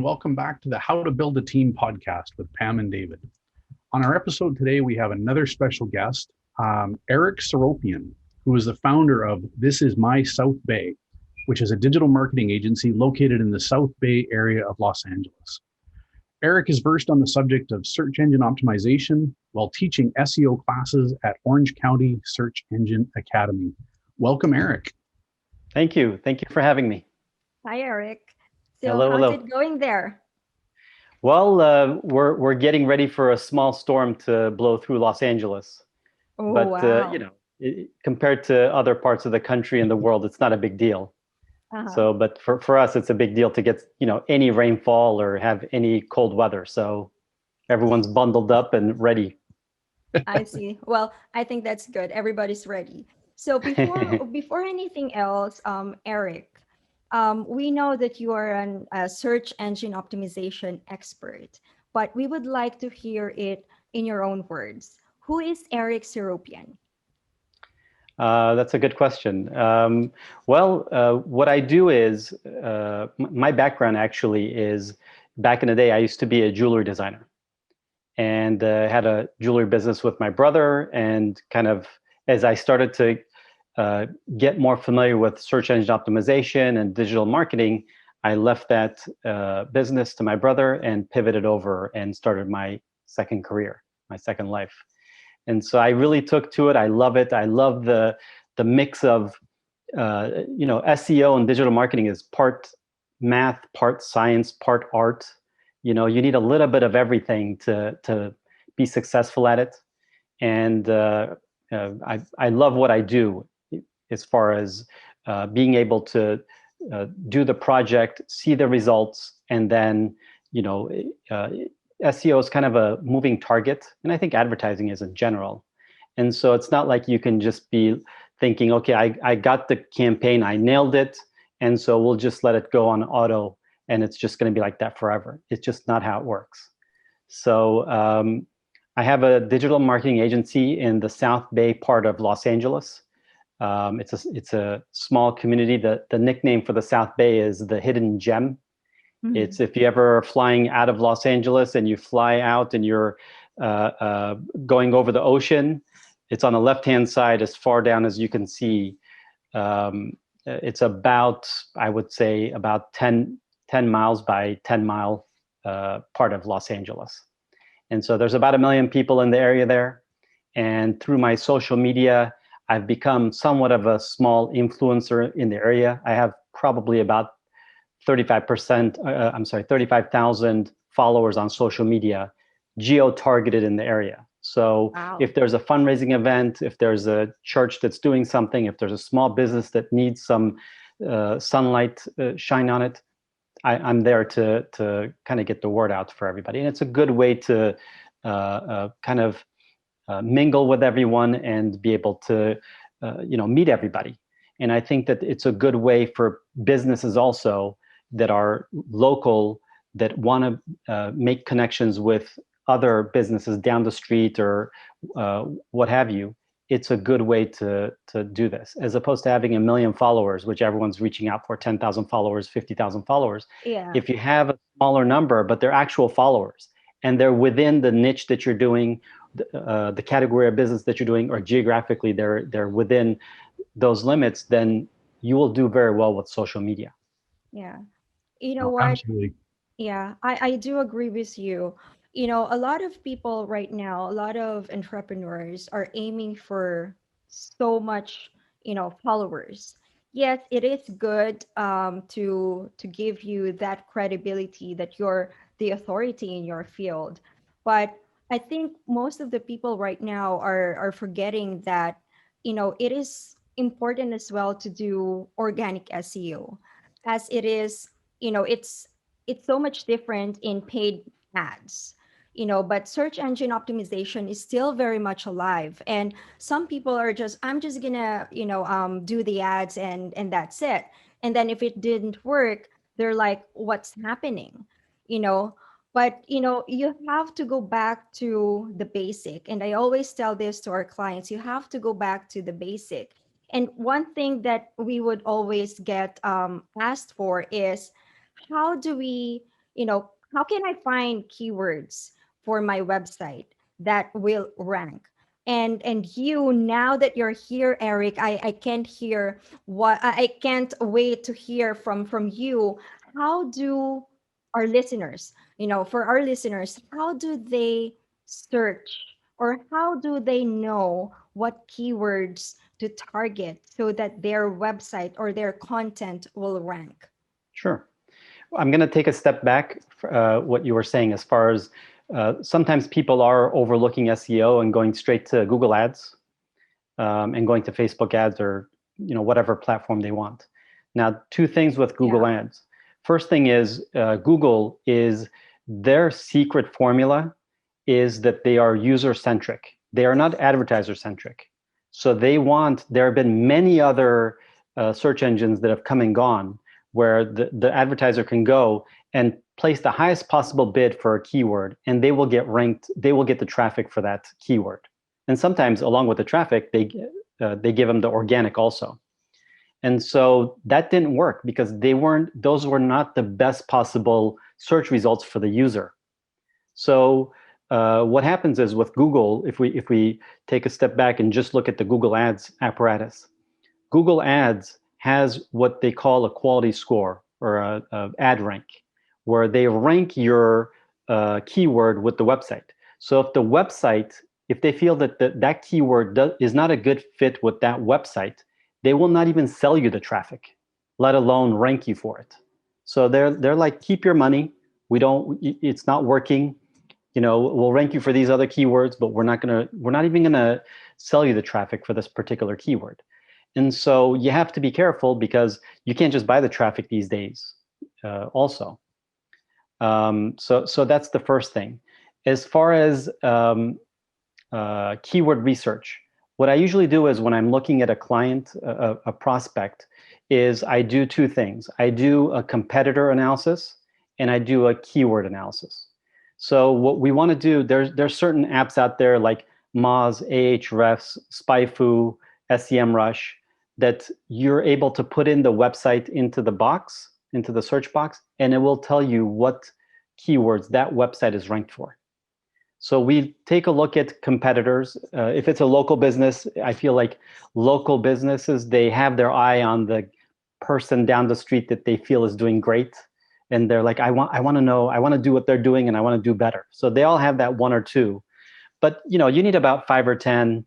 Welcome back to the How to Build a Team podcast with Pam and David. On our episode today, we have another special guest, Eric Saropyan, who is the founder of This Is My South Bay, which is a digital marketing agency located in the South Bay area of Los Angeles. Eric is versed on the subject of search engine optimization while teaching SEO classes at Orange County Search Engine Academy. Welcome, Eric. Thank you. Thank you for having me. Hi, Eric. So Hello, how's hello. it going there? Well, we're getting ready for a small storm to blow through Los Angeles, Oh, but wow. compared to other parts of the country and the world, it's not a big deal. Uh-huh. So, but for us, it's a big deal to get any rainfall or have any cold weather. So everyone's bundled up and ready. I see. Well, I think that's good. Everybody's ready. So before anything else, Eric, we know that you are a search engine optimization expert, but we would like to hear it in your own words. Who is Eric Seropian? That's a good question. What I do is my background actually is back in the day, I used to be a jewelry designer and had a jewelry business with my brother. And kind of as I started to get more familiar with search engine optimization and digital marketing, I left that business to my brother and pivoted over and started my second career, my second life. And so I really took to it. I love it. I love the mix of SEO and digital marketing is part math, part science, part art. You need a little bit of everything to be successful at it. And I love what I do as far as being able to do the project, see the results, and then SEO is kind of a moving target, and I think advertising is in general. And so it's not like you can just be thinking, okay, I got the campaign, I nailed it, and so we'll just let it go on auto, and it's just going to be like that forever. It's just not how it works. So I have a digital marketing agency in the South Bay part of Los Angeles. It's a small community. The nickname for the South Bay is the Hidden Gem. Mhm. It's if you ever are flying out of Los Angeles and you fly out and you're going over the ocean, it's on the left-hand side as far down as you can see. It's about, I would say, about 10 miles by 10 mile part of Los Angeles. And so there's about 1 million people in the area there. And through my social media, I've become somewhat of a small influencer in the area. I have probably about 35,000 followers on social media, geo-targeted in the area. So Wow. if there's a fundraising event, if there's a church that's doing something, if there's a small business that needs some sunlight shine on it, I'm there to kind of get the word out for everybody. And it's a good way to kind of mingle with everyone and be able to meet everybody. And I think that it's a good way for businesses also that are local, that want to make connections with other businesses down the street or what have you. It's a good way to do this, as opposed to having 1 million followers, which everyone's reaching out for 10,000 followers, 50,000 followers. Yeah. If you have a smaller number, but they're actual followers and they're within the niche that you're doing, the category of business that you're doing, or geographically they're within those limits, then you will do very well with social media. Yeah. You know No, what? absolutely. Yeah, I do agree with you. You know, a lot of people right now, a lot of entrepreneurs are aiming for so much, followers. Yes, it is good to give you that credibility that you're the authority in your field. But I think most of the people right now are forgetting that, it is important as well to do organic SEO, as it is, it's so much different in paid ads, but search engine optimization is still very much alive. And some people are just, I'm just gonna, do the ads and that's it. And then if it didn't work, they're like, what's happening? You know, but you have to go back to the basic. And I always tell this to our clients, you have to go back to the basic. And one thing that we would always get asked for is, how do we how can I find keywords for my website that will rank? And you, now that you're here, Eric, I can't hear what I can't wait to hear from you. How do our listeners, for our listeners, how do they search, or how do they know what keywords to target so that their website or their content will rank? Sure. I'm going to take a step back, what you were saying, as far as sometimes people are overlooking SEO and going straight to Google Ads, and going to Facebook ads, or whatever platform they want. Now, two things with Google Ads. First thing is, Google is, their secret formula is that they are user-centric. They are not advertiser-centric. So there have been many other search engines that have come and gone, where the advertiser can go and place the highest possible bid for a keyword, and they will get ranked, they will get the traffic for that keyword. And sometimes along with the traffic, they give them the organic also. And so that didn't work, because those were not the best possible search results for the user. So what happens is, with Google, if we take a step back and just look at the Google Ads apparatus, Google Ads has what they call a quality score, or a ad rank, where they rank your keyword with the website. So if they feel that that keyword is not a good fit with that website, they will not even sell you the traffic, let alone rank you for it. So they're like, keep your money. It's not working. We'll rank you for these other keywords, but we're not even gonna sell you the traffic for this particular keyword. And so you have to be careful, because you can't just buy the traffic these days also. So that's the first thing. As far as keyword research, what I usually do is, when I'm looking at a client, a prospect, is I do two things. I do a competitor analysis, and I do a keyword analysis. So what we want to do, there's certain apps out there like Moz, Ahrefs, SpyFu, SEMrush, that you're able to put in the website into the search box, and it will tell you what keywords that website is ranked for. So we take a look at competitors. If it's a local business, I feel like local businesses, they have their eye on the person down the street that they feel is doing great. And they're like, I want to know, I want to do what they're doing, and I want to do better. So they all have that one or two. But you need about 5 or 10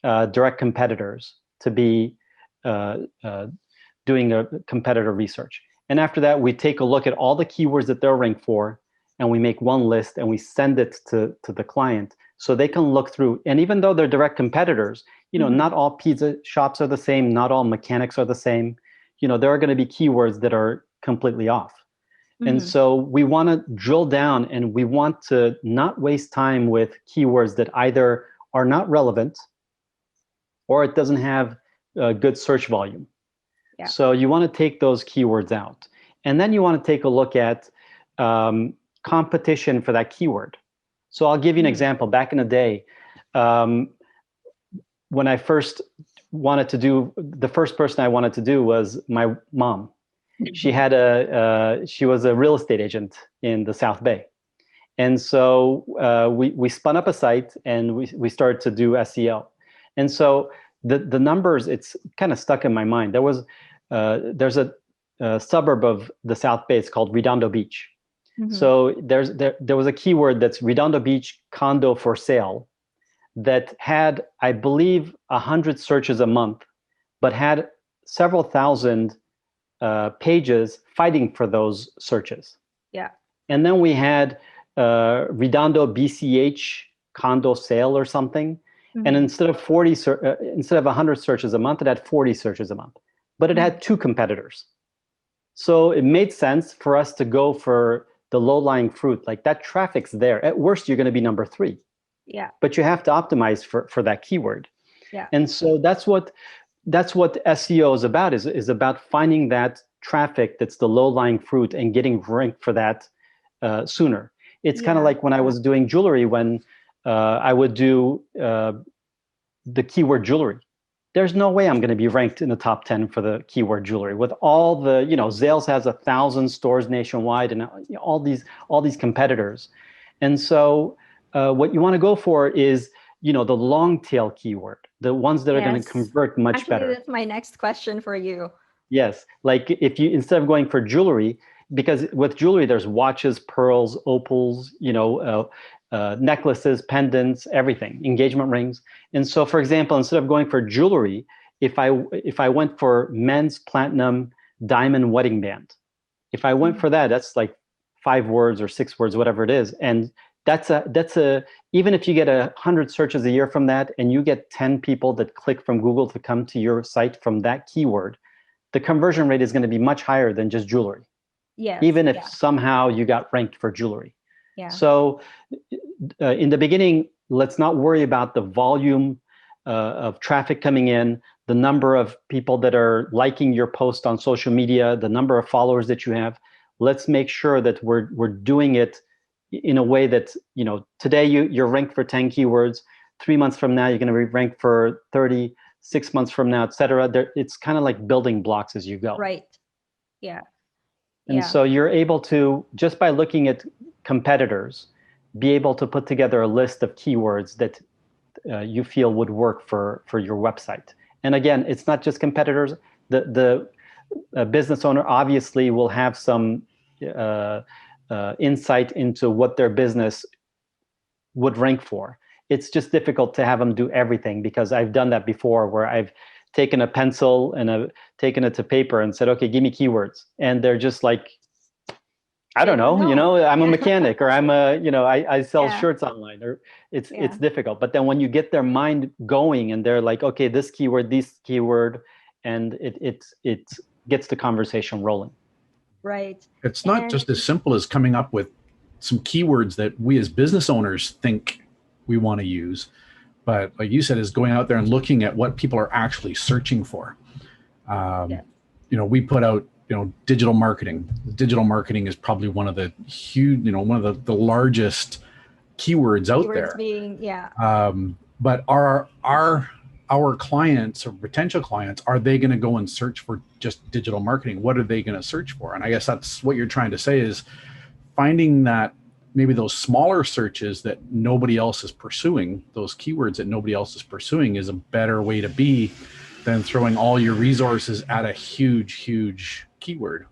direct competitors to be doing a competitor research. And after that, we take a look at all the keywords that they're ranked for, and we make one list, and we send it to the client so they can look through. And even though they're direct competitors, not all pizza shops are the same, not all mechanics are the same. There are going to be keywords that are completely off. And so we want to drill down, and we want to not waste time with keywords that either are not relevant, or it doesn't have a good search volume. Yeah. So you want to take those keywords out. And then you want to take a look at competition for that keyword. So I'll give you an example. Back in the day, when I first wanted to do, the first person I wanted to do was my mom. She was a real estate agent in the South Bay. And so we spun up a site, and we started to do SEO. And so the numbers, it's kind of stuck in my mind. There's a suburb of the South Bay. It's called Redondo Beach. So there was a keyword that's Redondo Beach condo for sale, that had, I believe, 100 searches a month, but had several thousand pages fighting for those searches. Yeah. And then we had Redondo BCH condo sale or something. And instead of 100 searches a month, it had 40 searches a month, but it had two competitors. So it made sense for us to go for the low-lying fruit. Like, that traffic's there. At worst, you're going to be number 3. Yeah. But you have to optimize for that keyword. Yeah. And so that's what SEO is about, is about finding that traffic that's the low-lying fruit and getting ranked for that sooner. It's kind of like when I was doing jewelry, when I would do the keyword jewelry. there's no way I'm going to be ranked in the top 10 for the keyword jewelry with all the, Zales has 1,000 stores nationwide and all these competitors. And so what you want to go for is, the long tail keyword, the ones that are going to convert much better. Actually, that's my next question for you. Yes. Like if you, instead of going for jewelry, because with jewelry, there's watches, pearls, opals, necklaces, pendants, everything, engagement rings. And so, for example, instead of going for jewelry, if I went for men's platinum diamond wedding band, if I went for that, that's like 5 words or 6 words, whatever it is. And that's a even if you get 100 searches a year from that, and you get 10 people that click from Google to come to your site from that keyword, the conversion rate is going to be much higher than just jewelry. Yes. Even if somehow you got ranked for jewelry. Yeah. So in the beginning, let's not worry about the volume of traffic coming in, the number of people that are liking your post on social media, the number of followers that you have. Let's make sure that we're doing it in a way that, today you're ranked for 10 keywords. 3 months from now, you're going to be ranked for 30, 6 months from now, et cetera. It's kind of like building blocks as you go. Right. Yeah. And so you're able to, just by looking at competitors, be able to put together a list of keywords that you feel would work for your website. And again, it's not just competitors. The business owner obviously will have some insight into what their business would rank for. It's just difficult to have them do everything, because I've done that before, where I've taken a pencil and I've taken it to paper and said, okay, give me keywords. And they're just like, I don't know, I'm a mechanic, or I'm I sell shirts online, or it's difficult. But then when you get their mind going and they're like, okay, this keyword, and it gets the conversation rolling. Right. It's not just as simple as coming up with some keywords that we as business owners think we want to use, but like you said, is going out there and looking at what people are actually searching for. We put out, digital marketing. Digital marketing is probably one of the huge, one of the largest keywords out there. But our clients or potential clients, are they going to go and search for just digital marketing? What are they going to search for? And I guess that's what you're trying to say, is finding that maybe those smaller searches that nobody else is pursuing, those keywords that nobody else is pursuing, is a better way to be than throwing all your resources at a huge keyword.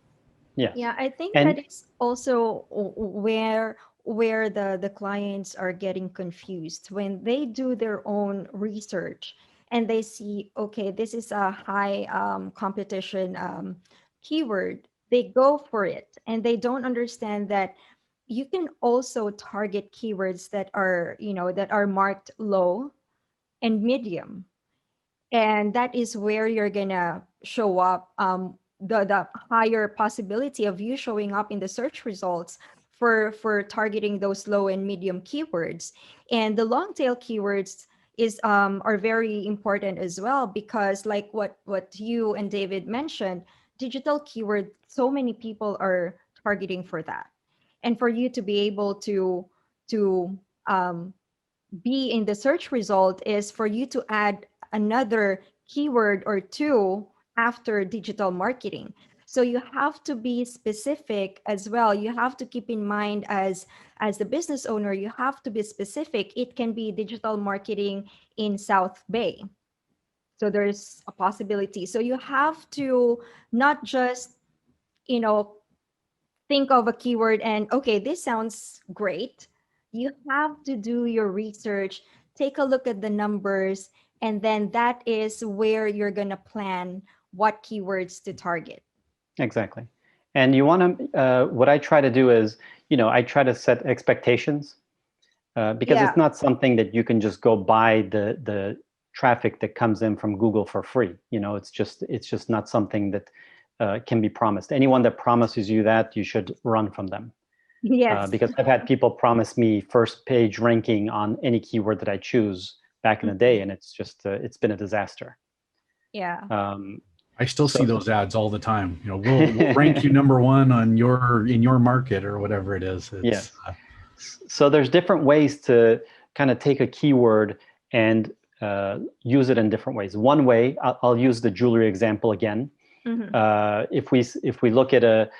Yeah, I think that is also where the clients are getting confused when they do their own research and they see, okay, this is a high competition keyword. They go for it, and they don't understand that you can also target keywords that are, that are marked low and medium. And that is where you're gonna show up, the higher possibility of you showing up in the search results for targeting those low and medium keywords. And the long tail keywords are very important as well, because like what you and David mentioned, digital keyword, so many people are targeting for that. And for you to be able to be in the search result is for you to add another keyword or two after digital marketing. So you have to be specific as well. You have to keep in mind, as the business owner, you have to be specific. It can be digital marketing in South Bay. So there's a possibility. So you have to not just, think of a keyword and, okay, this sounds great. You have to do your research, take a look at the numbers, and then that is where you're going to plan what keywords to target. Exactly. And you want to, what I try to do is, I try to set expectations, because it's not something that you can just go buy the traffic that comes in from Google for free. It's just not something that can be promised. Anyone that promises you that, you should run from them. Yes. Because I've had people promise me first page ranking on any keyword that I choose back in the day, and it's just it's been a disaster. Yeah. I still see those ads all the time. We'll rank you number one in your market or whatever it is. Yes. So there's different ways to kind of take a keyword and use it in different ways. One way, I'll use the jewelry example again. If we look at a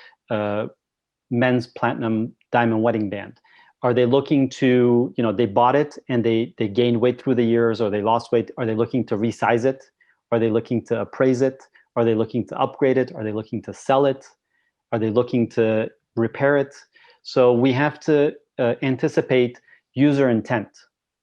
men's platinum diamond wedding band, are they looking to, they bought it and they gained weight through the years, or they lost weight? Are they looking to resize it? Are they looking to appraise it? Are they looking to upgrade it? Are they looking to sell it? Are they looking to repair it? So we have to anticipate user intent.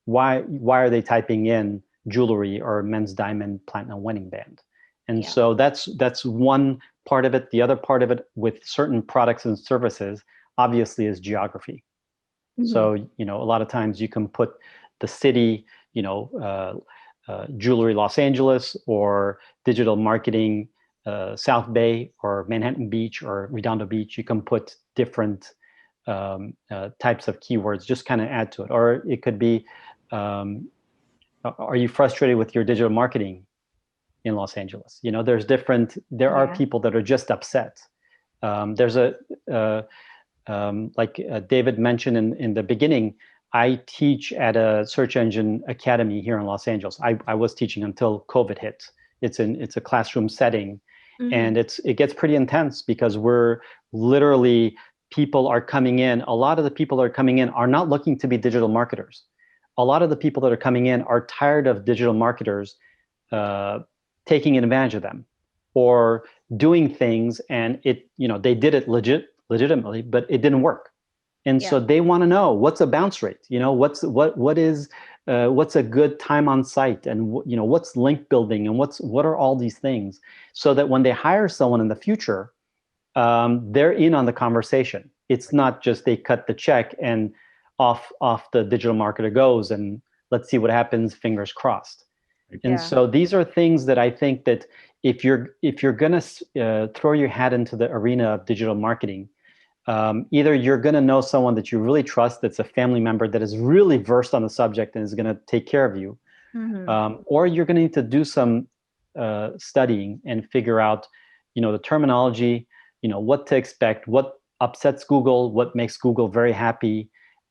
Why are they typing in jewelry or men's diamond platinum wedding band? And so that's one part of it. The other part of it with certain products and services, obviously, is geography. So, a lot of times you can put the city, jewelry Los Angeles, or digital marketing South Bay, or Manhattan Beach, or Redondo Beach. You can put different types of keywords, just kind of add to it. Or it could be, are you frustrated with your digital marketing in Los Angeles? There are people that are just upset. There's like David mentioned in the beginning, I teach at a search engine academy here in Los Angeles. I was teaching until COVID hit. It's a classroom setting, and it gets pretty intense because we're literally, people are coming in. A lot of the people that are coming in are not looking to be digital marketers. A lot of the people that are coming in are tired of digital marketers taking advantage of them or doing things, and they did it legitimately, but it didn't work. And so they want to know, what's a bounce rate? What's a good time on site, and what's link building, and what are all these things, so that when they hire someone in the future, they're in on the conversation. It's not just they cut the check and off the digital marketer goes, and let's see what happens, fingers crossed. And so these are things that I think that if you're gonna throw your hat into the arena of digital marketing, either you're gonna know someone that you really trust, that's a family member that is really versed on the subject and is gonna take care of you, or you're gonna need to do some studying and figure out, the terminology, what to expect, what upsets Google, what makes Google very happy,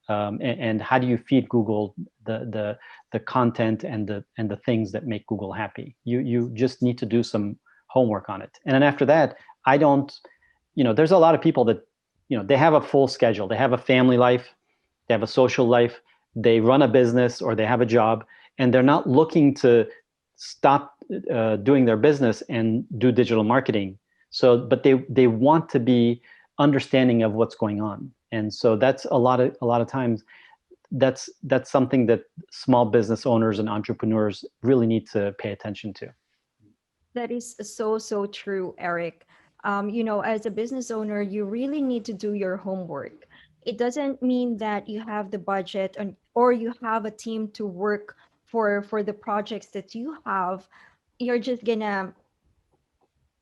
and how do you feed Google the content and the things that make Google happy. You just need to do some homework on it. And then after that, there's a lot of people that, they have a full schedule. They have a family life, they have a social life, they run a business, or they have a job, and they're not looking to stop doing their business and do digital marketing. But they want to be understanding of what's going on. And so that's a lot of times, that's something that small business owners and entrepreneurs really need to pay attention to. That is so true, Eric. As a business owner, you really need to do your homework. It doesn't mean that you have the budget or you have a team to work for the projects that you have. You're just gonna,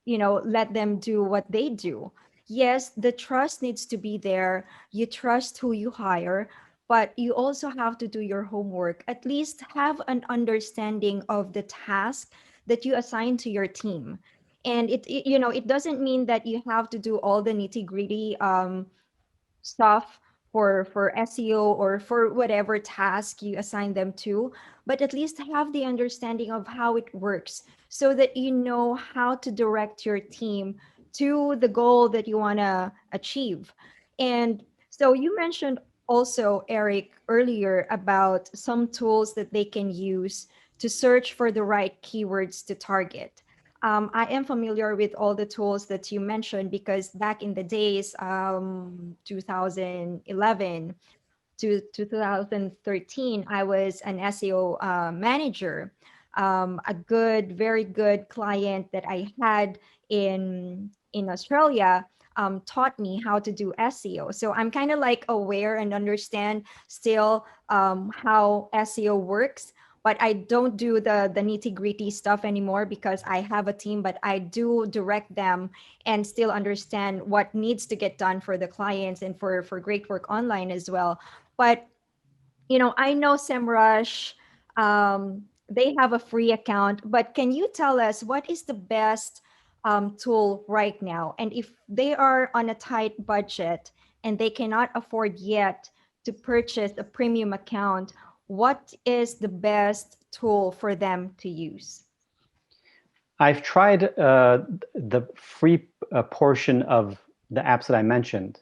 let them do what they do. Yes, the trust needs to be there. You trust who you hire, but you also have to do your homework. At least have an understanding of the task that you assign to your team. And it doesn't mean that you have to do all the nitty-gritty stuff for SEO or for whatever task you assign them to, but at least have the understanding of how it works so that you know how to direct your team to the goal that you want to achieve. And so you mentioned also, Eric, earlier about some tools that they can use to search for the right keywords to target. I am familiar with all the tools that you mentioned because back in the days, 2011 to 2013, I was an SEO manager. A very good client that I had in Australia taught me how to do SEO. So I'm kind of like aware and understand still how SEO works, but I don't do the nitty gritty stuff anymore because I have a team, but I do direct them and still understand what needs to get done for the clients and for Great Work Online as well. But, I know SEMrush, they have a free account, but can you tell us what is the best tool right now? And if they are on a tight budget and they cannot afford yet to purchase a premium account, what is the best tool for them to use? I've tried the free portion of the apps that I mentioned.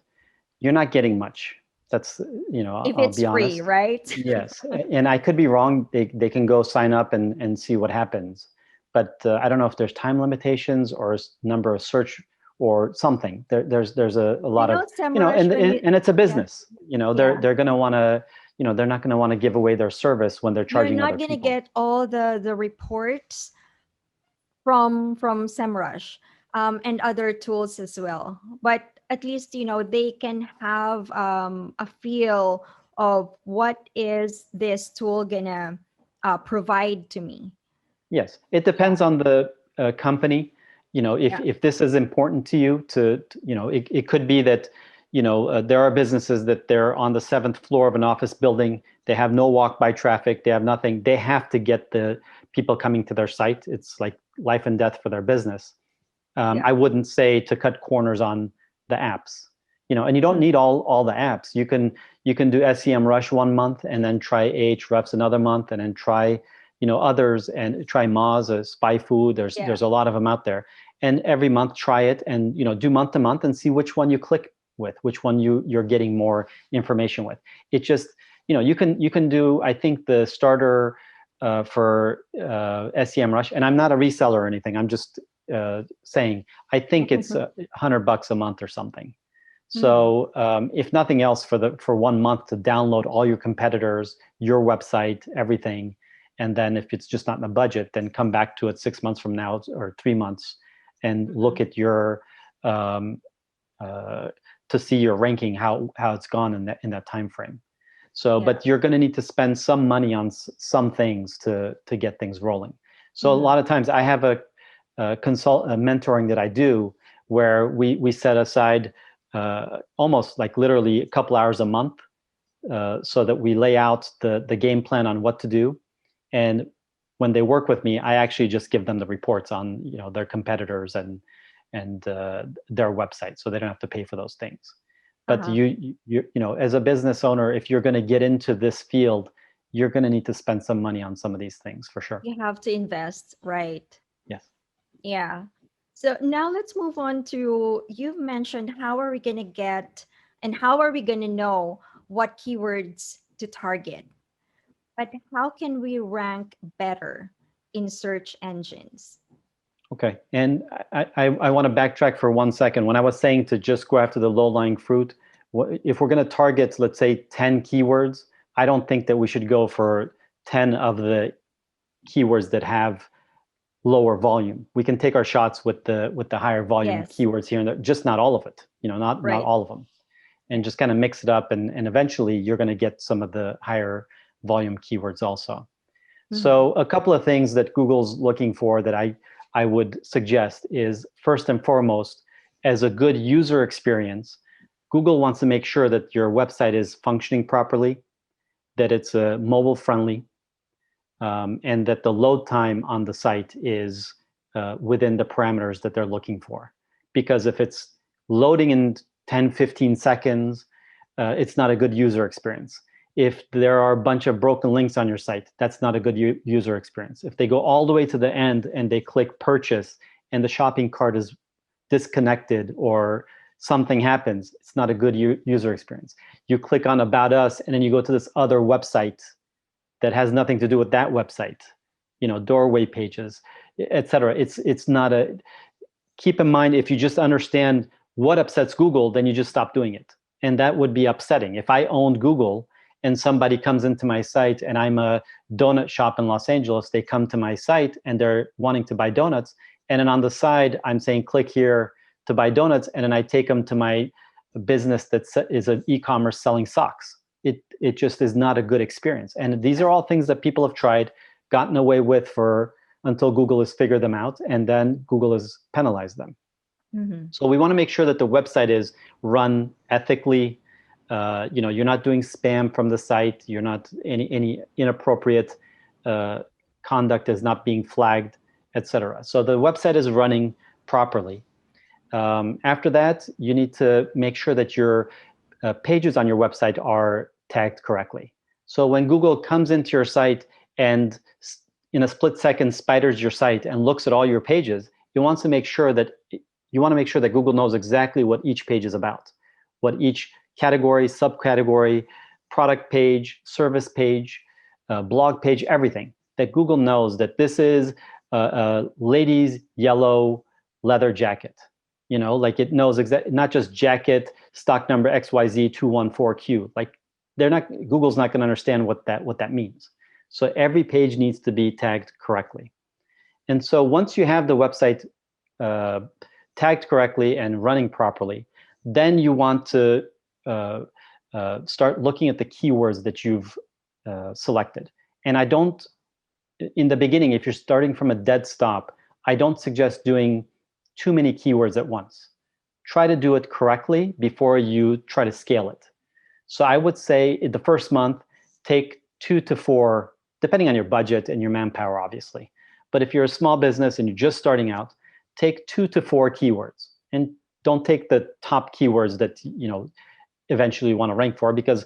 You're not getting much. That's, If I'll it's be free, honest. right? Yes, and I could be wrong. They can go sign up and see what happens. But I don't know if there's time limitations or number of search or something. There's a lot of, Semrush, and it's a yeah, business. They're going to want to, they're not going to want to give away their service when they're you're charging not other going to people. get all the reports from Semrush, and other tools as well. But at least they can have a feel of what is this tool gonna provide to me. Yes, it depends on the company. If this is important to you, it could be that there are businesses that they're on the 7th floor of an office building. They have no walk-by traffic. They have nothing. They have to get the people coming to their site. It's like life and death for their business. I wouldn't say to cut corners on the apps. And you don't need all the apps. You can do SEMrush one month and then try Ahrefs another month and then try others and try Moz, Spy Food. There's a lot of them out there. And every month try it and do month to month and see which one you click with, which one you're getting more information with. It just you can do, I think, the starter for SEMrush, and I'm not a reseller or anything. I'm just saying I think it's $100 a month or something. So if nothing else, for 1 month to download all your competitors, your website, everything, and then if it's just not in the budget, then come back to it 6 months from now or 3 months and look at your to see your ranking, how it's gone in that time frame. So, but you're going to need to spend some money on some things to get things rolling. So a lot of times I have a mentoring that I do where we set aside almost like literally a couple hours a month so that we lay out the game plan on what to do. And when they work with me, I actually just give them the reports on their competitors and their website, so they don't have to pay for those things. But you as a business owner, if you're going to get into this field, you're going to need to spend some money on some of these things for sure. You have to invest, right? Yes. Yeah. So now let's move on to, you've mentioned how are we going to get and how are we going to know what keywords to target? But how can we rank better in search engines? Okay, and I want to backtrack for 1 second. When I was saying to just go after the low-lying fruit, if we're going to target, let's say, 10 keywords, I don't think that we should go for 10 of the keywords that have lower volume. We can take our shots with the higher volume keywords here and there, just not all of it, not all of them, and just kind of mix it up, and eventually you're going to get some of the higher volume keywords also. So a couple of things that Google's looking for that I would suggest is, first and foremost, as a good user experience, Google wants to make sure that your website is functioning properly, that it's mobile friendly, and that the load time on the site is within the parameters that they're looking for. Because if it's loading in 10, 15 seconds, it's not a good user experience. If there are a bunch of broken links on your site, that's not a good user experience. If they go all the way to the end and they click purchase and the shopping cart is disconnected or something happens, it's not a good user experience. You click on About Us and then you go to this other website that has nothing to do with that website, doorway pages, etc. It's not a, keep in mind, if you just understand what upsets Google, then you just stop doing it. And that would be upsetting. If I owned Google and somebody comes into my site and I'm a donut shop in Los Angeles, they come to my site and they're wanting to buy donuts. And then on the side, I'm saying, click here to buy donuts. And then I take them to my business that is an e-commerce selling socks. It just is not a good experience. And these are all things that people have tried, gotten away with until Google has figured them out, and then Google has penalized them. So we want to make sure that the website is run ethically. You're not doing spam from the site. You're not any inappropriate conduct is not being flagged, etc. So the website is running properly. After that, you need to make sure that your pages on your website are tagged correctly. So when Google comes into your site and in a split second spiders your site and looks at all your pages, it wants to make sure that Google knows exactly what each page is about, what each category, subcategory, product page, service page, blog page, everything. That Google knows that this is a lady's yellow leather jacket. Like it knows not just jacket, stock number XYZ214Q. Like Google's not going to understand what that means. So every page needs to be tagged correctly. And so once you have the website tagged correctly and running properly, then you want to start looking at the keywords that you've selected. And in the beginning, if you're starting from a dead stop, I don't suggest doing too many keywords at once. Try to do it correctly before you try to scale it. So I would say in the first month, take 2 to 4, depending on your budget and your manpower, obviously. But if you're a small business and you're just starting out, take 2 to 4 keywords, and don't take the top keywords that eventually you want to rank for, because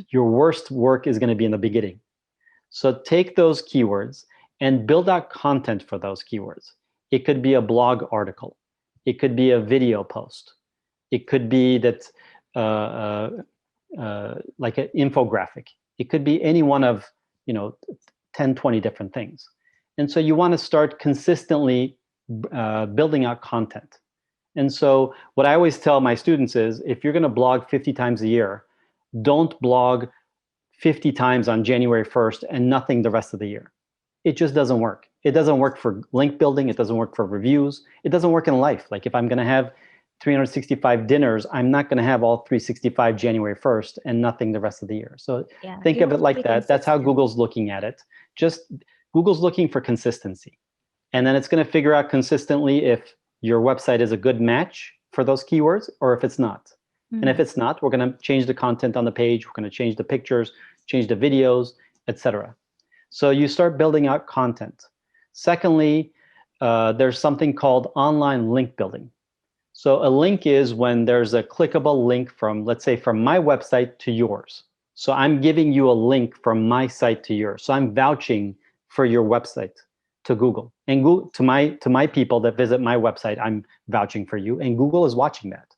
your worst work is going to be in the beginning. So take those keywords and build out content for those keywords. It could be a blog article. It could be a video post. It could be that like an infographic. It could be any one of 10, 20 different things. And so you want to start consistently building out content. And so what I always tell my students is, if you're going to blog 50 times a year, don't blog 50 times on January 1st and nothing the rest of the year. It just doesn't work. It doesn't work for link building. It doesn't work for reviews. It doesn't work in life. Like if I'm going to have 365 dinners, I'm not going to have all 365 January 1st and nothing the rest of the year. So think of it like that. That's how Google's looking at it. Just Google's looking for consistency. And then it's going to figure out consistently if your website is a good match for those keywords or if it's not. Mm-hmm. And if it's not, we're going to change the content on the page. We're going to change the pictures, change the videos, etc. So you start building out content. Secondly, there's something called online link building. So a link is when there's a clickable link from, let's say, from my website to yours. So I'm giving you a link from my site to yours. So I'm vouching for your website to Google. And to my people that visit my website, I'm vouching for you. And Google is watching that.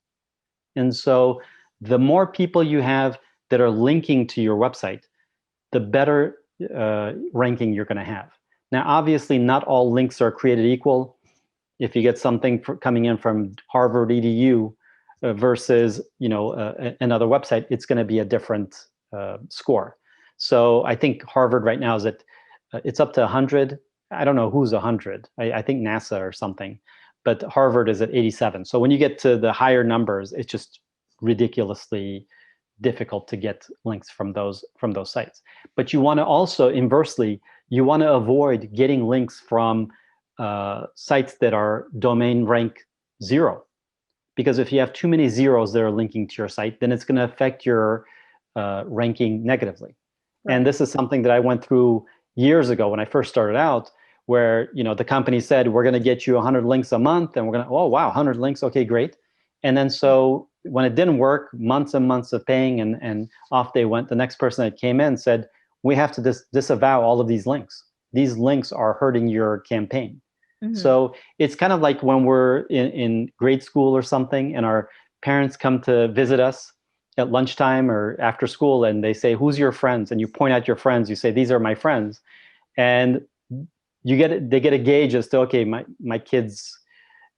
And so the more people you have that are linking to your website, the better ranking you're going to have. Now, obviously, not all links are created equal. If you get something coming in from Harvard EDU versus another website, it's going to be a different score. So I think Harvard right now is at it's up to 100. I don't know who's 100. I think NASA or something, but Harvard is at 87. So when you get to the higher numbers, it's just ridiculously difficult to get links from those sites. But you want to also, inversely, you want to avoid getting links from sites that are domain rank 0. Because if you have too many zeros that are linking to your site, then it's going to affect your ranking negatively. Right. And this is something that I went through years ago when I first started out, where the company said, we're going to get you 100 links a month, and we're going to, oh wow, 100 links, okay, great. And then so when it didn't work, months and months of paying, and off they went. The next person that came in said, we have to disavow all of these links. These links are hurting your campaign. Mm-hmm. So it's kind of like when we're in grade school or something, and our parents come to visit us at lunchtime or after school, and they say, who's your friends? And you point out your friends, you say, these are my friends. And they get a gauge as to, okay, my kid's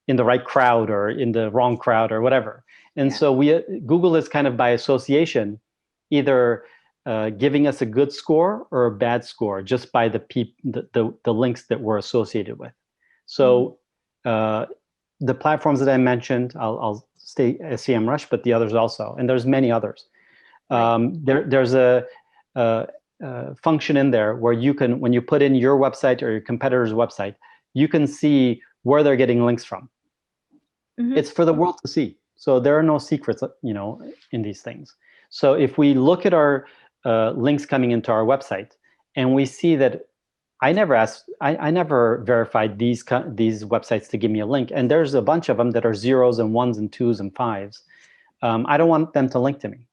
in the right crowd or in the wrong crowd or whatever. And so Google is kind of by association, either giving us a good score or a bad score just by the links that we're associated with. So the platforms that I mentioned, I'll stay SEMrush, but the others also, and there's many others. There's a function in there where you can, when you put in your website or your competitor's website, you can see where they're getting links from. Mm-hmm. It's for the world to see. So there are no secrets, in these things. So if we look at our links coming into our website, and we see that I never verified these websites to give me a link, and there's a bunch of them that are zeros and ones and twos and fives. I don't want them to link to me.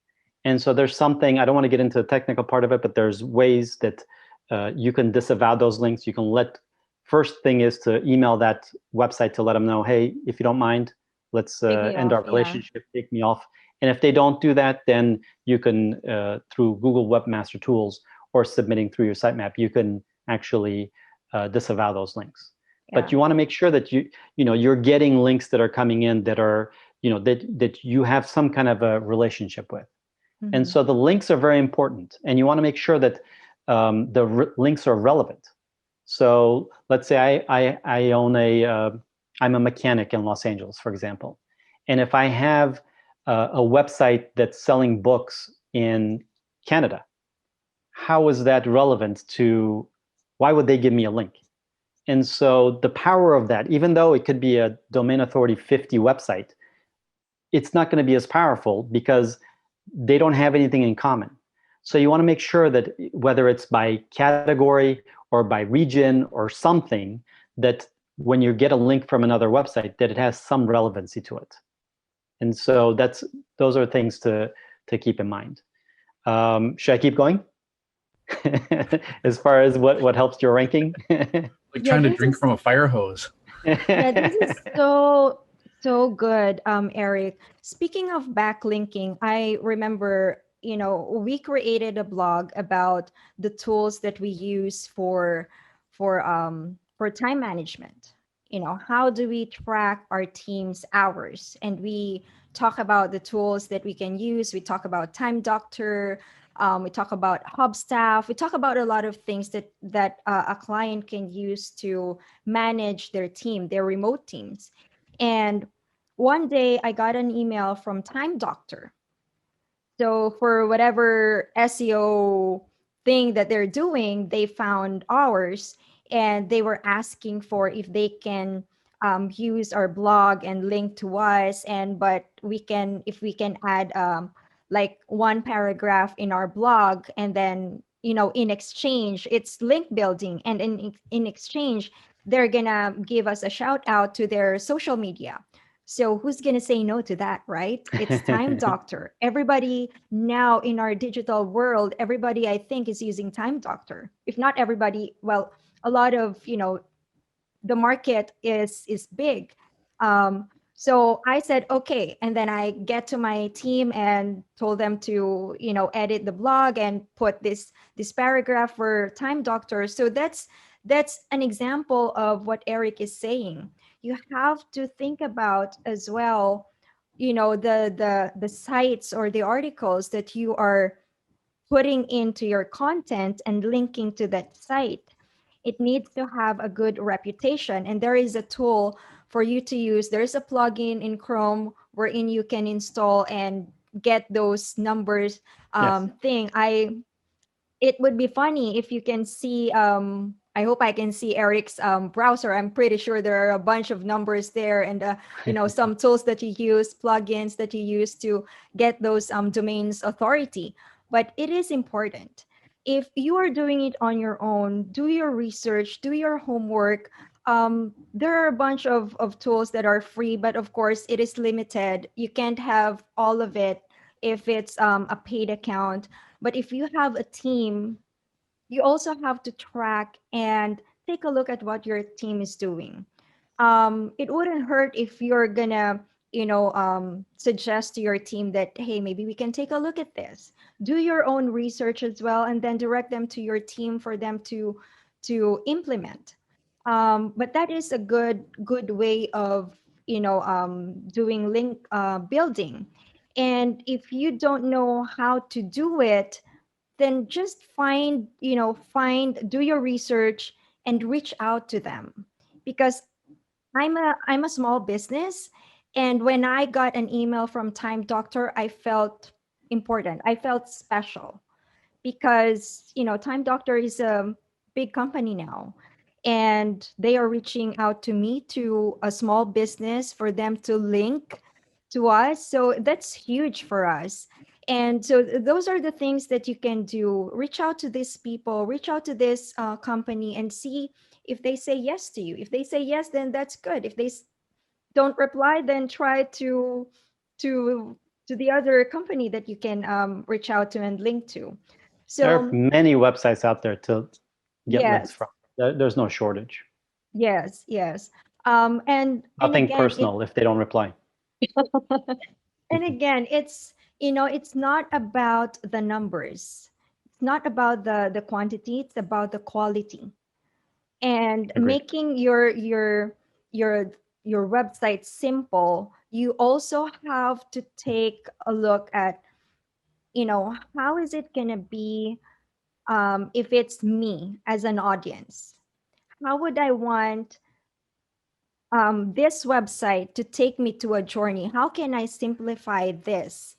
And so there's something, I don't want to get into the technical part of it, but there's ways that you can disavow those links. You can first thing is to email that website to let them know, hey, if you don't mind, let's end our relationship, take me off. And if they don't do that, then you can, through Google Webmaster Tools or submitting through your sitemap, you can actually disavow those links. Yeah. But you want to make sure that you're getting links that are coming in that are, that you have some kind of a relationship with. Mm-hmm. And so the links are very important, and you want to make sure that links are relevant. So let's say I own I'm a mechanic in Los Angeles, for example. And if I have a website that's selling books in Canada, how is that relevant to, why would they give me a link? And so the power of that, even though it could be a domain authority 50 website, it's not going to be as powerful because they don't have anything in common. So you want to make sure that whether it's by category or by region or something, that when you get a link from another website, that it has some relevancy to it. And so those are things to keep in mind. Should I keep going? As far as what helps your ranking? Like trying to drink from a fire hose. Yeah, this is so good, Eric. Speaking of backlinking, I remember, we created a blog about the tools that we use for time management. How do we track our team's hours? And we talk about the tools that we can use. We talk about Time Doctor. We talk about Hubstaff. We talk about a lot of things that a client can use to manage their team, their remote teams. And one day I got an email from Time Doctor. So for whatever SEO thing that they're doing, they found ours, and they were asking for if they can use our blog and link to us, but if we can add like one paragraph in our blog, and then in exchange it's link building, and in exchange they're gonna give us a shout out to their social media. So who's going to say no to that, right? It's Time Doctor. Everybody now in our digital world, everybody I think is using Time Doctor. If not everybody, well, a lot of, the market is big. So I said, okay. And then I get to my team and told them to, edit the blog and put this paragraph for Time Doctor. So that's an example of what Eric is saying. You have to think about as well, the sites or the articles that you are putting into your content and linking to that site. It needs to have a good reputation. And there is a tool for you to use. There's a plugin in Chrome wherein you can install and get those numbers thing. It would be funny if you can see, I hope I can see Eric's browser. I'm pretty sure there are a bunch of numbers there, and some tools that you use, plugins that you use to get those domains authority. But it is important. If you are doing it on your own, do your research, do your homework. There are a bunch of tools that are free, but of course it is limited. You can't have all of it if it's a paid account. But if you have a team, you also have to track and take a look at what your team is doing. It wouldn't hurt if you're gonna, suggest to your team that, hey, maybe we can take a look at this. Do your own research as well, and then direct them to your team for them to implement. But that is a good way of, doing link building. And if you don't know how to do it, then just do your research and reach out to them. Because I'm a small business, and when I got an email from Time Doctor, I felt important. I felt special because, Time Doctor is a big company now, and they are reaching out to me, to a small business, for them to link to us. So that's huge for us. And so those are the things that you can do. Reach out to these people, reach out to this company, and see if they say yes to you. If they say yes, then that's good. If they don't reply, then try to the other company that you can reach out to and link to. So there are many websites out there to get links Yes. from. There's no shortage. Yes. Yes. And Nothing again, personal if they don't reply. and again, it's not about the numbers. It's not about the quantity. It's about the quality. And Agreed. making your your website simple, you also have to take a look at, how is it going to be, if it's me as an audience? How would I want this website to take me to a journey? How can I simplify this?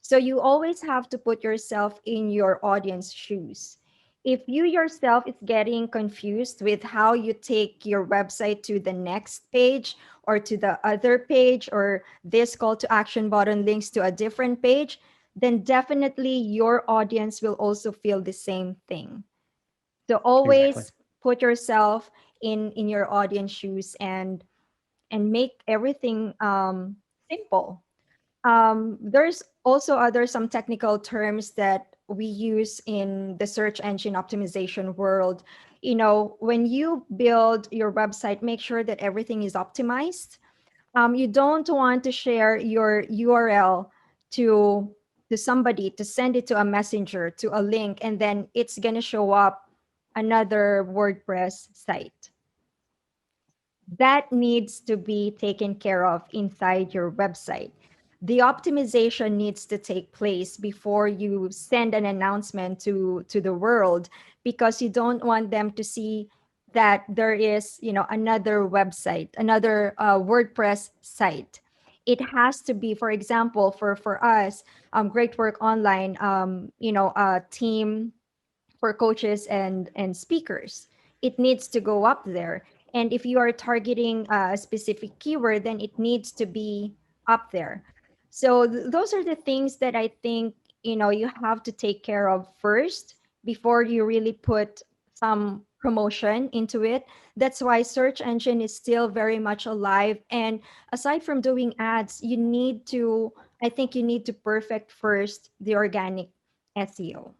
So you always have to put yourself in your audience shoes. If you yourself is getting confused with how you take your website to the next page or to the other page, or this call to action button links to a different page, then definitely your audience will also feel the same thing. So Exactly. always put yourself in your audience shoes, and make everything simple. There's also other some technical terms that we use in the search engine optimization world. When you build your website, make sure that everything is optimized. You don't want to share your URL to somebody, to send it to a messenger, to a link, and then it's gonna show up another WordPress site. That needs to be taken care of inside your website. The optimization needs to take place before you send an announcement to the world, because you don't want them to see that there is, another website, another WordPress site. It has to be, for example, for us, Great Work Online, a team for coaches and speakers. It needs to go up there. And if you are targeting a specific keyword, then it needs to be up there. So those are the things that I think, you have to take care of first before you really put some promotion into it. That's why search engine is still very much alive. And aside from doing ads, I think you need to perfect first the organic SEO.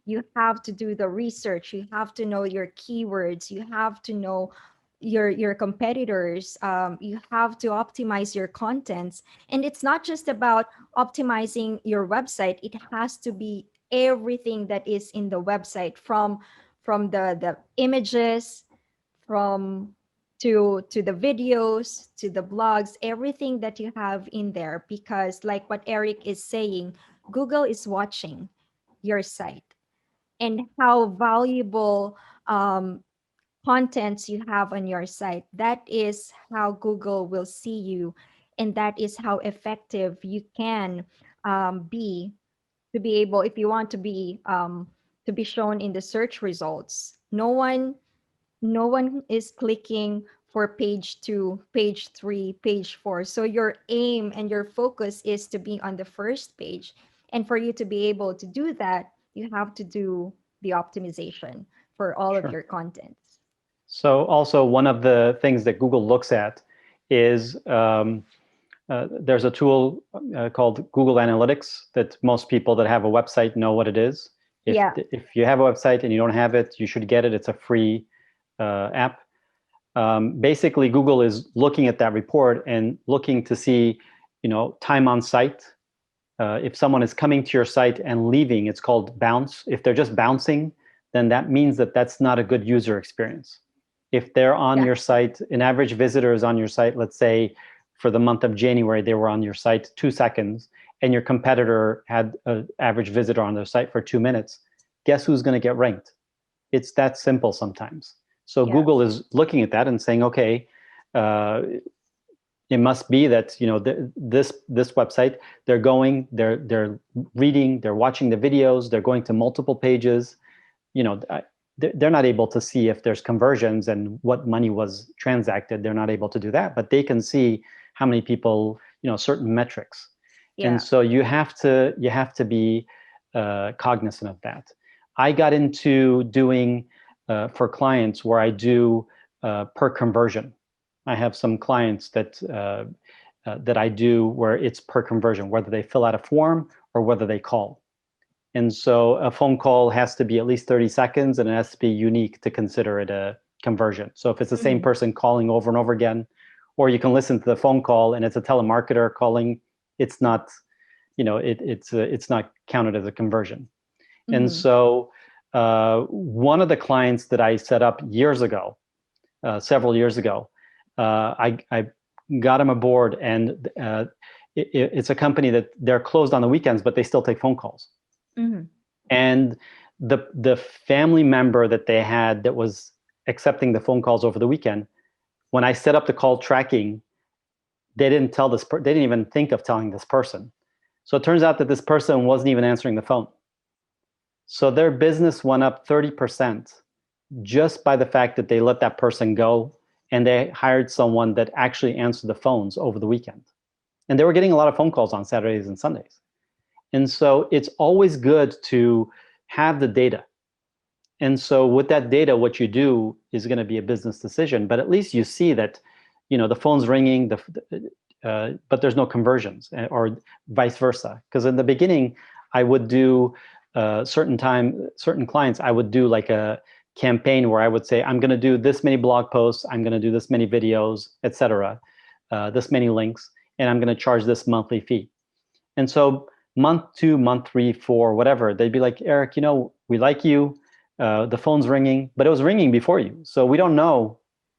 You have to do the research, you have to know your keywords, you have to know your competitors, you have to optimize your contents. And it's not just about optimizing your website, it has to be everything that is in the website, from the images, from to the videos, to the blogs, everything that you have in there, because like what Eric is saying, Google is watching your site and how valuable contents you have on your site. That is how Google will see you, and that is how effective you can be, to be able, if you want to be shown in the search results. No one is clicking for page 2, page 3, page 4. So your aim and your focus is to be on the first page. And for you to be able to do that, you have to do the optimization for all of Sure. your contents. So also one of the things that Google looks at is there's a tool called Google Analytics that most people that have a website know what it is. Yeah. If you have a website and you don't have it, you should get it. It's a free app. Basically, Google is looking at that report and looking to see, time on site. If someone is coming to your site and leaving, it's called bounce. If they're just bouncing, then that means that that's not a good user experience. If they're on your site, an average visitor is on your site, let's say for the month of January, they were on your site 2 seconds, and your competitor had an average visitor on their site for 2 minutes, guess who's going to get ranked? It's that simple sometimes. So Yes. Google is looking at that and saying, okay, it must be that this website, they're reading, they're watching the videos, they're going to multiple pages. They're not able to see if there's conversions and what money was transacted. They're not able to do that, but they can see how many people, certain metrics. Yeah. And so you have to be cognizant of that. I got into doing for clients where I do per conversion. I have some clients that I do where it's per conversion, whether they fill out a form or whether they call. And so a phone call has to be at least 30 seconds and it has to be unique to consider it a conversion. So if it's the same person calling over and over again, or you can listen to the phone call and it's a telemarketer calling, it's not, it's not counted as a conversion. And so one of the clients that I set up years ago, several years ago, I got him aboard, and it's a company that they're closed on the weekends, but they still take phone calls. And the family member that they had that was accepting the phone calls over the weekend, when I set up the call tracking, they didn't tell this. They didn't even think of telling this person. So it turns out that this person wasn't even answering the phone. So their business went up 30% just by the fact that they let that person go and they hired someone that actually answered the phones over the weekend. And they were getting a lot of phone calls on Saturdays and Sundays. And so it's always good to have the data. And so with that data, what you do is going to be a business decision, but at least you see that, the phone's ringing, but there's no conversions, or vice versa. Because in the beginning, I would do certain clients, I would do like a campaign where I would say, I'm going to do this many blog posts, I'm going to do this many videos, etc., this many links, and I'm going to charge this monthly fee. And so month 2, month 3, 4, whatever, they'd be like, Eric, we like you. The phone's ringing, but it was ringing before you, so we don't know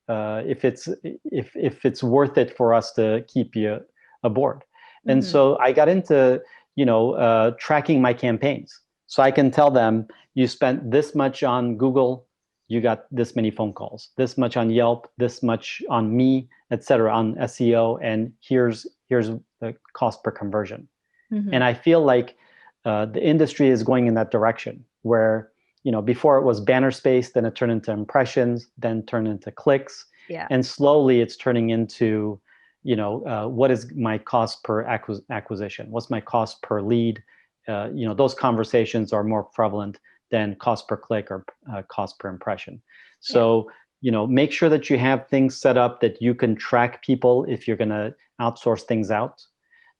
if it's worth it for us to keep you aboard. And so I got into tracking my campaigns, so I can tell them, you spent this much on Google, you got this many phone calls, this much on Yelp, this much on me, etc., on SEO, and here's the cost per conversion. And I feel like the industry is going in that direction where, before it was banner space, then it turned into impressions, then turned into clicks. Yeah. And slowly it's turning into, what is my cost per acquisition? What's my cost per lead? Those conversations are more prevalent than cost per click or cost per impression. So, make sure that you have things set up that you can track people if you're going to outsource things out,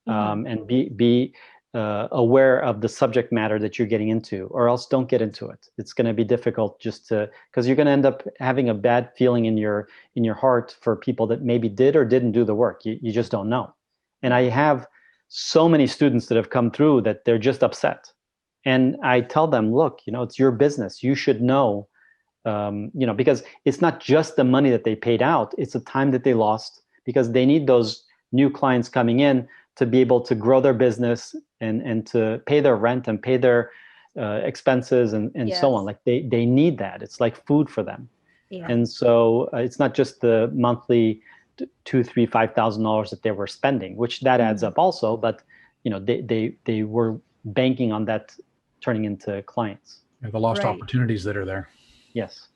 and be aware of the subject matter that you're getting into, or else don't get into it. It's going to be difficult because you're going to end up having a bad feeling in your heart for people that maybe did or didn't do the work. You just don't know. And I have so many students that have come through that they're just upset. And I tell them, look, it's your business. You should know, because it's not just the money that they paid out, it's the time that they lost, because they need those new clients coming in to be able to grow their business and to pay their rent and pay their expenses and so on. Like they need that. It's like food for them. And so it's not just the monthly $2,000, $3,000, $5,000 that they were spending, which that adds up also. But they were banking on that turning into clients. The lost opportunities that are there. Yes.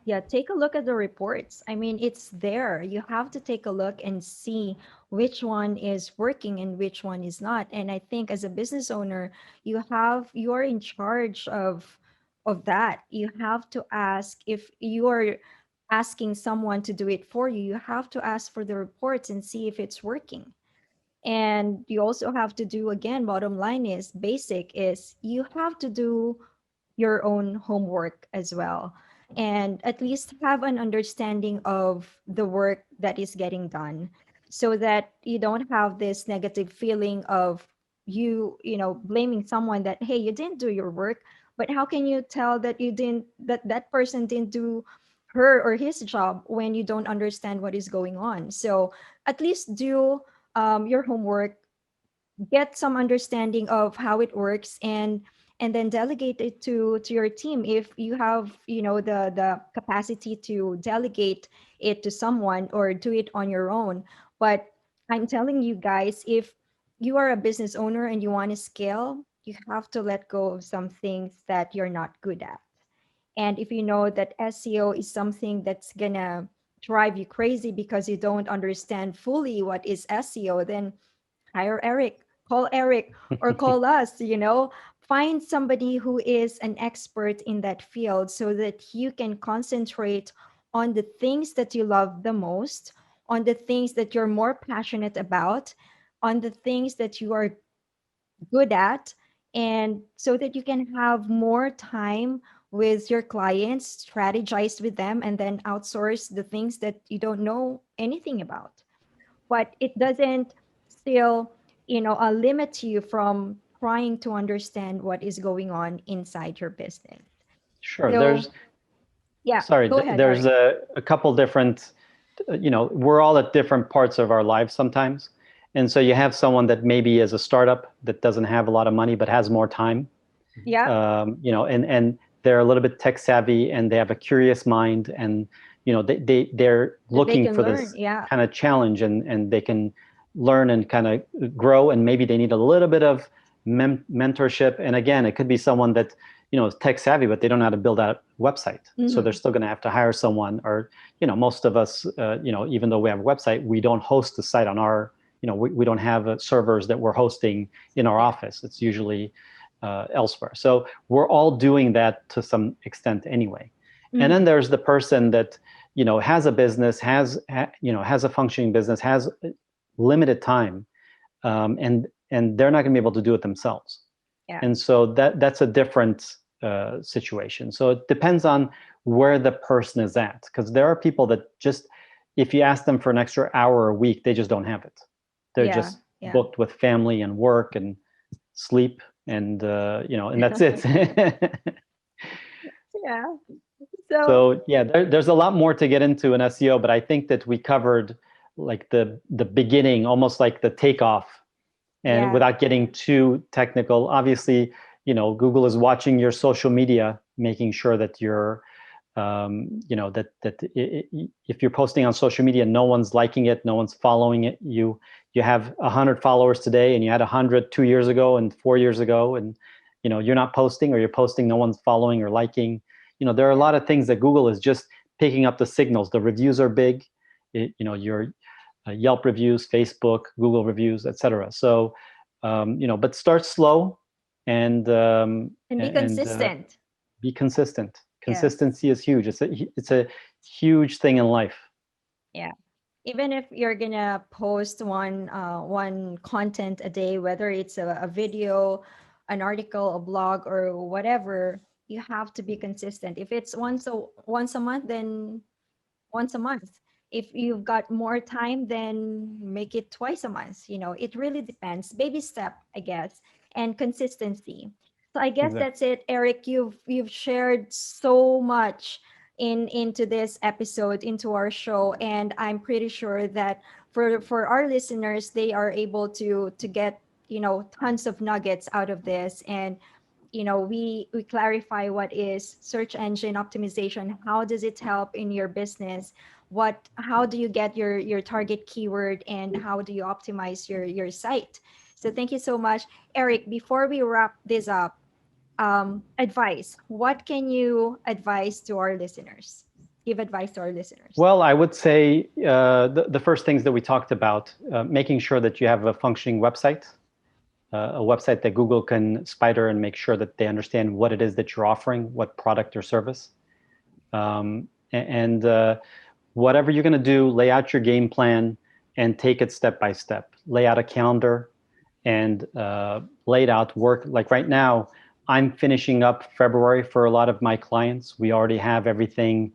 Yeah, take a look at the reports. I mean, it's there. You have to take a look and see which one is working and which one is not. And I think as a business owner, you're in charge of that. You have to ask, if you're asking someone to do it for you, you have to ask for the reports and see if it's working. And you also have to do, again, bottom line is basic, is you have to do your own homework as well, and at least have an understanding of the work that is getting done, so that you don't have this negative feeling of blaming someone that, hey, you didn't do your work. But how can you tell that that person didn't do her or his job when you don't understand what is going on? So at least do your homework, get some understanding of how it works, and then delegate it to your team if you have the capacity to delegate it to someone or do it on your own. But I'm telling you guys, if you are a business owner and you want to scale, you have to let go of some things that you're not good at. And if you know that SEO is something that's gonna drive you crazy because you don't understand fully what is SEO, then hire Eric, call Eric, or call us, find somebody who is an expert in that field, so that you can concentrate on the things that you love the most, on the things that you're more passionate about, on the things that you are good at, and so that you can have more time with your clients, strategize with them, and then outsource the things that you don't know anything about. But it doesn't still, limit you from trying to understand what is going on inside your business. Sure. So yeah, Sorry, go ahead, there's Eric. a couple different, we're all at different parts of our lives sometimes. And so you have someone that maybe is a startup that doesn't have a lot of money, but has more time, Yeah, and they're a little bit tech savvy and they have a curious mind, and, they're that they looking can for learn. this Yeah, kind of challenge, and they can learn and kind of grow, and maybe they need a little bit of mentorship. And again, it could be someone that, is tech savvy, but they don't know how to build out a website. So they're hmm, still going to have to hire someone, or, most of us, even though we have a website, we don't host the site on our, we don't have servers that we're hosting in our yeah, office. It's usually elsewhere. So we're all doing that to some extent anyway. And then hmm, there's the person that, has a business, has a functioning business, has limited time, and they're not going to be able to do it themselves. yeah, And so that's a different situation. So it depends on where the person is at, because there are people that just, if you ask them for an extra hour a week, they just don't have it. They're yeah, just yeah, booked with family and work and sleep, and and that's it. yeah. So So yeah, there's a lot more to get into in SEO, but I think that we covered like the beginning, almost like the takeoff, and yeah, without getting too technical. Obviously, Google is watching your social media, making sure that you're, if you're posting on social media, no one's liking it, no one's following it. You have 100 followers today, and you had 100 2 years ago and 4 years ago, and you're not posting, or you're posting, no one's following or liking. There are a lot of things that Google is just picking up the signals. The reviews are big. Your Yelp reviews, Facebook, Google reviews, etc. So, but start slow, and and be and consistent. be consistent. Yes. Consistency is huge. It's a huge thing in life. Yeah. Even if you're gonna post one content a day, whether it's a video, an article, a blog, or whatever, you have to be consistent. If it's once a month, then once a month. If you've got more time, then make it twice a month. It really depends. Baby step, I guess, and consistency. So I guess Exactly. that's it, Eric. You've shared so much into this episode, into our show, and I'm pretty sure that for our listeners, they are able to get tons of nuggets out of this. And we clarify what is search engine optimization, how does it help in your business, how do you get your target keyword, and how do you optimize your site. So thank you so much, Eric. Before we wrap this up, advice, what can you advise to our listeners, give advice to our listeners? Well, I would say the first things that we talked about, making sure that you have a functioning website, a website that Google can spider and make sure that they understand what it is that you're offering, what product or service. And whatever you're going to do, lay out your game plan and take it step by step. Lay out a calendar and lay it out. Work like right now, I'm finishing up February for a lot of my clients. We already have everything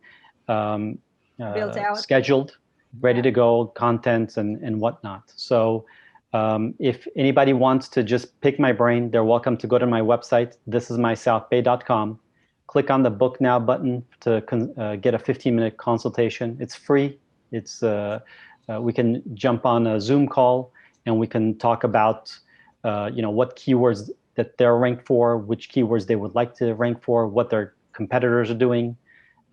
um, Built out. scheduled, ready Yeah. to go, contents and whatnot. So if anybody wants to just pick my brain, they're welcome to go to my website, thisismysouthbay.com. Click on the book now button to get a 15-minute consultation. It's free. It's we can jump on a Zoom call and we can talk about what keywords that they're ranked for, which keywords they would like to rank for, what their competitors are doing,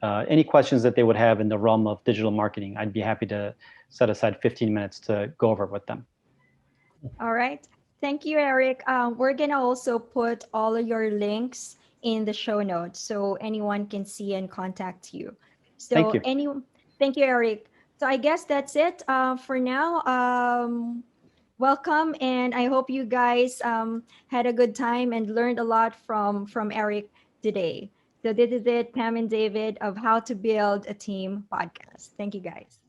any questions that they would have in the realm of digital marketing. I'd be happy to set aside 15 minutes to go over with them. All right. Thank you, Eric. We're gonna also put all of your links in the show notes so anyone can see and contact you. Thank So you. thank you, Eric. So I guess that's it for now. Welcome, and I hope you guys had a good time and learned a lot from Eric today. So this is it, Pam and David of How to Build a Team podcast. Thank you, guys.